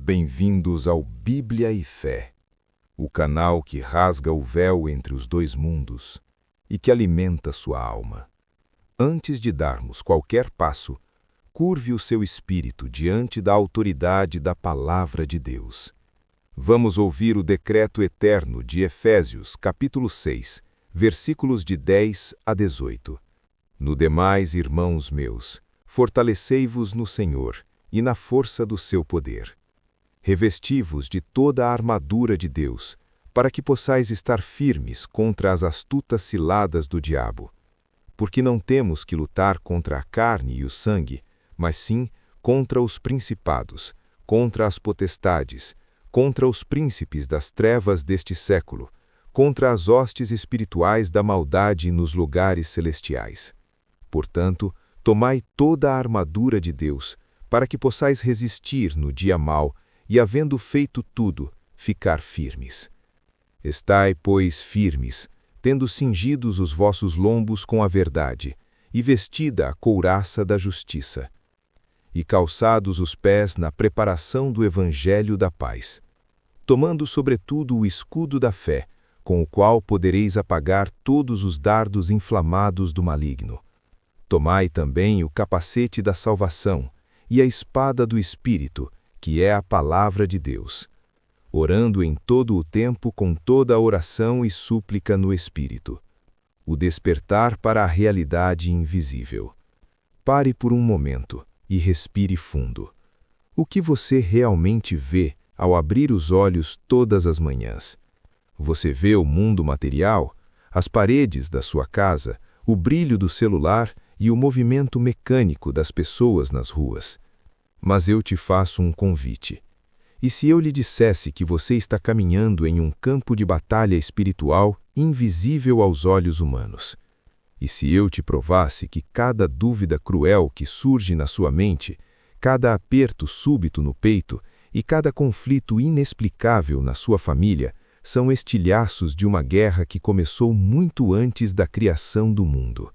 bem-vindos ao Bíblia e Fé, o canal que rasga o véu entre os dois mundos e que alimenta sua alma. Antes de darmos qualquer passo, curve o seu espírito diante da autoridade da Palavra de Deus. Vamos ouvir o decreto eterno de Efésios, capítulo 6, versículos de 10 a 18. No demais, irmãos meus, fortalecei-vos no Senhor e na força do seu poder. Revesti-vos de toda a armadura de Deus, para que possais estar firmes contra as astutas ciladas do diabo. Porque não temos que lutar contra a carne e o sangue, mas sim contra os principados, contra as potestades, contra os príncipes das trevas deste século, contra as hostes espirituais da maldade nos lugares celestiais. Portanto, tomai toda a armadura de Deus, para que possais resistir no dia mau e, havendo feito tudo, ficar firmes. Estai, pois, firmes, tendo cingidos os vossos lombos com a verdade, e vestida a couraça da justiça, e calçados os pés na preparação do evangelho da paz, tomando sobretudo o escudo da fé, com o qual podereis apagar todos os dardos inflamados do maligno. Tomai também o capacete da salvação, e a espada do Espírito, que é a palavra de Deus, orando em todo o tempo com toda a oração e súplica no Espírito. O despertar para a realidade invisível. Pare por um momento e respire fundo. O que você realmente vê ao abrir os olhos todas as manhãs? Você vê o mundo material, as paredes da sua casa, o brilho do celular e o movimento mecânico das pessoas nas ruas. Mas eu te faço um convite. E se eu lhe dissesse que você está caminhando em um campo de batalha espiritual invisível aos olhos humanos? E se eu te provasse que cada dúvida cruel que surge na sua mente, cada aperto súbito no peito e cada conflito inexplicável na sua família são estilhaços de uma guerra que começou muito antes da criação do mundo?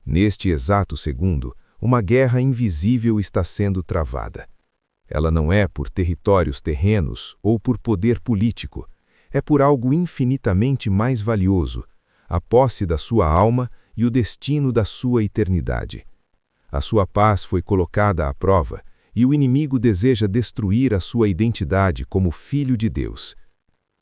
Neste exato segundo, uma guerra invisível está sendo travada. Ela não é por territórios terrenos ou por poder político, é por algo infinitamente mais valioso, a posse da sua alma e o destino da sua eternidade. A sua paz foi colocada à prova e o inimigo deseja destruir a sua identidade como filho de Deus.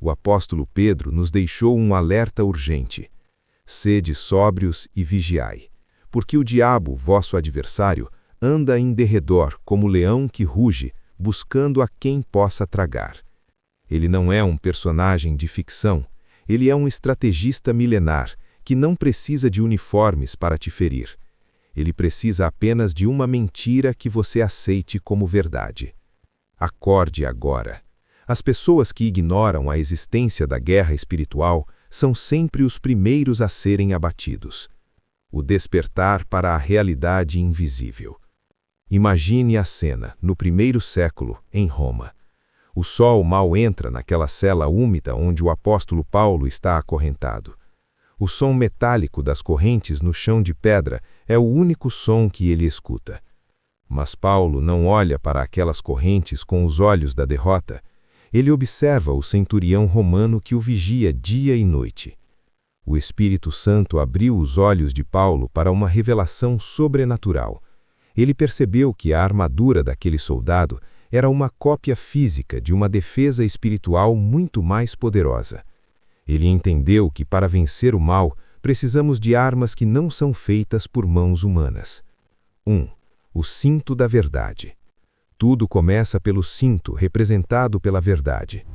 O apóstolo Pedro nos deixou um alerta urgente. Sede sóbrios e vigiai, porque o diabo, vosso adversário, anda em derredor como leão que ruge, buscando a quem possa tragar. Ele não é um personagem de ficção, ele é um estrategista milenar, que não precisa de uniformes para te ferir. Ele precisa apenas de uma mentira que você aceite como verdade. Acorde agora. As pessoas que ignoram a existência da guerra espiritual são sempre os primeiros a serem abatidos. O despertar para a realidade invisível. Imagine a cena, no primeiro século, em Roma. O sol mal entra naquela cela úmida onde o apóstolo Paulo está acorrentado. O som metálico das correntes no chão de pedra é o único som que ele escuta. Mas Paulo não olha para aquelas correntes com os olhos da derrota. Ele observa o centurião romano que o vigia dia e noite. O Espírito Santo abriu os olhos de Paulo para uma revelação sobrenatural. Ele percebeu que a armadura daquele soldado era uma cópia física de uma defesa espiritual muito mais poderosa. Ele entendeu que para vencer o mal, precisamos de armas que não são feitas por mãos humanas. 1. O cinto da verdade. Tudo começa pelo cinto representado pela verdade.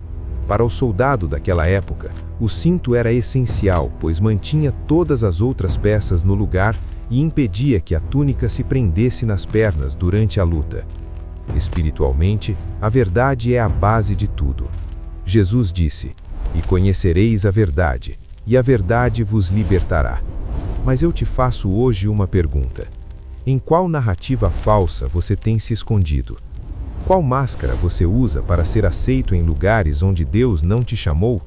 Para o soldado daquela época, o cinto era essencial, pois mantinha todas as outras peças no lugar e impedia que a túnica se prendesse nas pernas durante a luta. Espiritualmente, a verdade é a base de tudo. Jesus disse: "E conhecereis a verdade, e a verdade vos libertará." Mas eu te faço hoje uma pergunta. Em qual narrativa falsa você tem se escondido? Qual máscara você usa para ser aceito em lugares onde Deus não te chamou?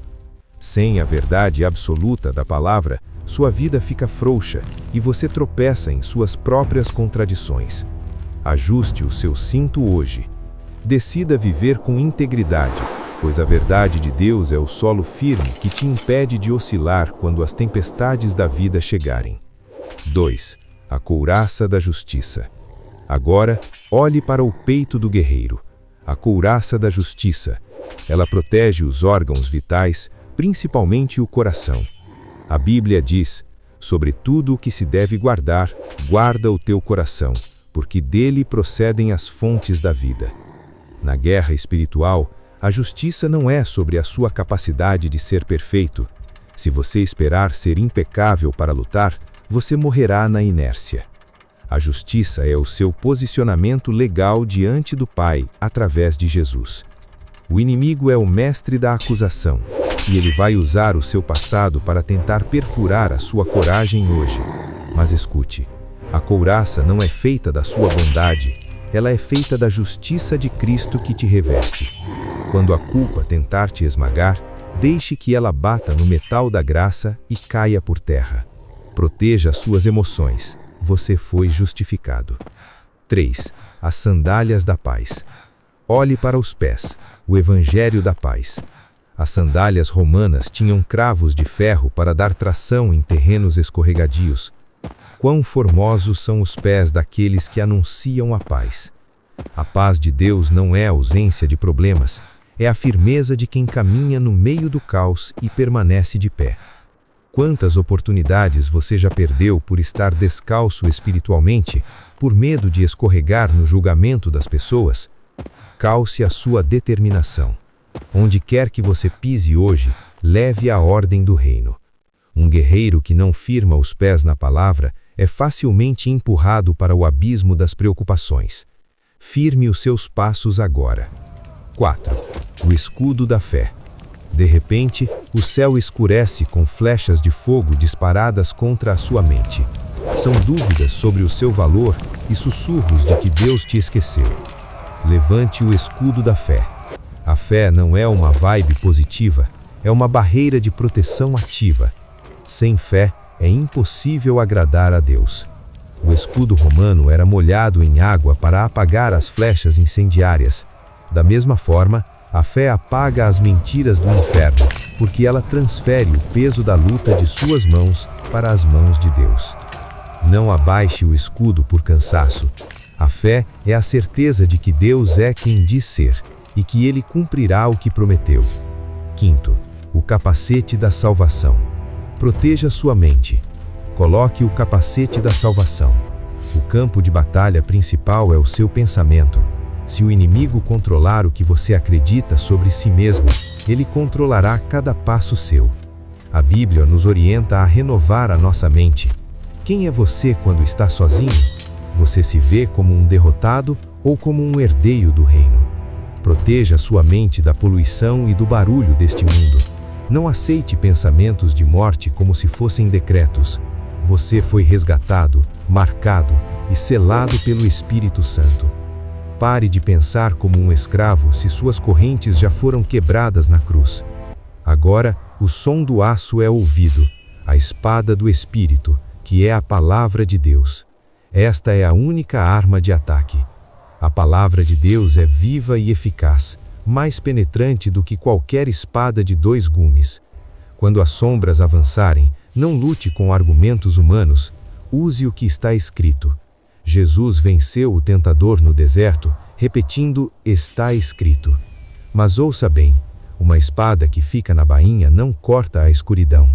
Sem a verdade absoluta da palavra, sua vida fica frouxa e você tropeça em suas próprias contradições. Ajuste o seu cinto hoje. Decida viver com integridade, pois a verdade de Deus é o solo firme que te impede de oscilar quando as tempestades da vida chegarem. 2. A couraça da justiça. Agora, olhe para o peito do guerreiro. A couraça da justiça. Ela protege os órgãos vitais, principalmente o coração. A Bíblia diz: sobre tudo o que se deve guardar, guarda o teu coração, porque dele procedem as fontes da vida. Na guerra espiritual, a justiça não é sobre a sua capacidade de ser perfeito. Se você esperar ser impecável para lutar, você morrerá na inércia. A justiça é o seu posicionamento legal diante do Pai, através de Jesus. O inimigo é o mestre da acusação, e ele vai usar o seu passado para tentar perfurar a sua coragem hoje. Mas escute, a couraça não é feita da sua bondade, ela é feita da justiça de Cristo que te reveste. Quando a culpa tentar te esmagar, deixe que ela bata no metal da graça e caia por terra. Proteja suas emoções. Você foi justificado. 3. As sandálias da paz. Olhe para os pés, o Evangelho da paz. As sandálias romanas tinham cravos de ferro para dar tração em terrenos escorregadios. Quão formosos são os pés daqueles que anunciam a paz. A paz de Deus não é a ausência de problemas, é a firmeza de quem caminha no meio do caos e permanece de pé. Quantas oportunidades você já perdeu por estar descalço espiritualmente, por medo de escorregar no julgamento das pessoas? Calce a sua determinação. Onde quer que você pise hoje, leve a ordem do reino. Um guerreiro que não firma os pés na palavra é facilmente empurrado para o abismo das preocupações. Firme os seus passos agora. 4. O escudo da fé. De repente, o céu escurece com flechas de fogo disparadas contra a sua mente. São dúvidas sobre o seu valor e sussurros de que Deus te esqueceu. Levante o escudo da fé. A fé não é uma vibe positiva, é uma barreira de proteção ativa. Sem fé, é impossível agradar a Deus. O escudo romano era molhado em água para apagar as flechas incendiárias. Da mesma forma, a fé apaga as mentiras do inferno, porque ela transfere o peso da luta de suas mãos para as mãos de Deus. Não abaixe o escudo por cansaço. A fé é a certeza de que Deus é quem diz ser, e que Ele cumprirá o que prometeu. 5. O capacete da salvação. Proteja sua mente. Coloque o capacete da salvação. O campo de batalha principal é o seu pensamento. Se o inimigo controlar o que você acredita sobre si mesmo, ele controlará cada passo seu. A Bíblia nos orienta a renovar a nossa mente. Quem é você quando está sozinho? Você se vê como um derrotado ou como um herdeiro do reino? Proteja sua mente da poluição e do barulho deste mundo. Não aceite pensamentos de morte como se fossem decretos. Você foi resgatado, marcado e selado pelo Espírito Santo. Pare de pensar como um escravo se suas correntes já foram quebradas na cruz. Agora, o som do aço é ouvido, a espada do Espírito, que é a palavra de Deus. Esta é a única arma de ataque. A palavra de Deus é viva e eficaz, mais penetrante do que qualquer espada de 2 gumes. Quando as sombras avançarem, não lute com argumentos humanos, use o que está escrito. Jesus venceu o tentador no deserto, repetindo: está escrito. Mas ouça bem, uma espada que fica na bainha não corta a escuridão.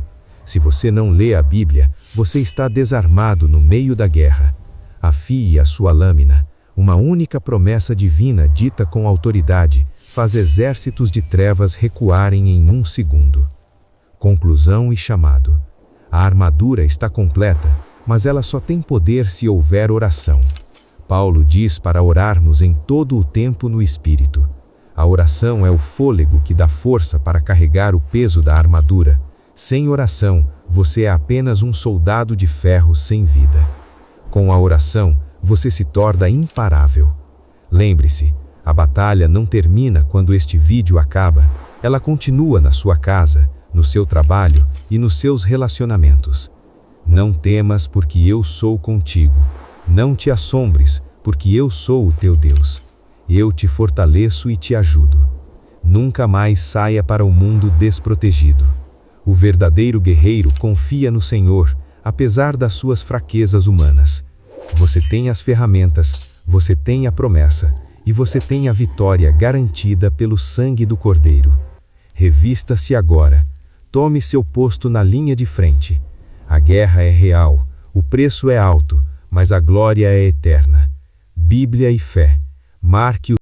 Se você não lê a Bíblia, você está desarmado no meio da guerra. Afie a sua lâmina. Uma única promessa divina dita com autoridade faz exércitos de trevas recuarem em 1 segundo. Conclusão e chamado. A armadura está completa, mas ela só tem poder se houver oração. Paulo diz para orarmos em todo o tempo no Espírito. A oração é o fôlego que dá força para carregar o peso da armadura. Sem oração, você é apenas um soldado de ferro sem vida. Com a oração, você se torna imparável. Lembre-se, a batalha não termina quando este vídeo acaba, ela continua na sua casa, no seu trabalho e nos seus relacionamentos. Não temas, porque eu sou contigo. Não te assombres, porque eu sou o teu Deus. Eu te fortaleço e te ajudo. Nunca mais saia para o mundo desprotegido. O verdadeiro guerreiro confia no Senhor, apesar das suas fraquezas humanas. Você tem as ferramentas, você tem a promessa, e você tem a vitória garantida pelo sangue do Cordeiro. Revista-se agora. Tome seu posto na linha de frente. A guerra é real, o preço é alto, mas a glória é eterna. Bíblia e fé. Marque o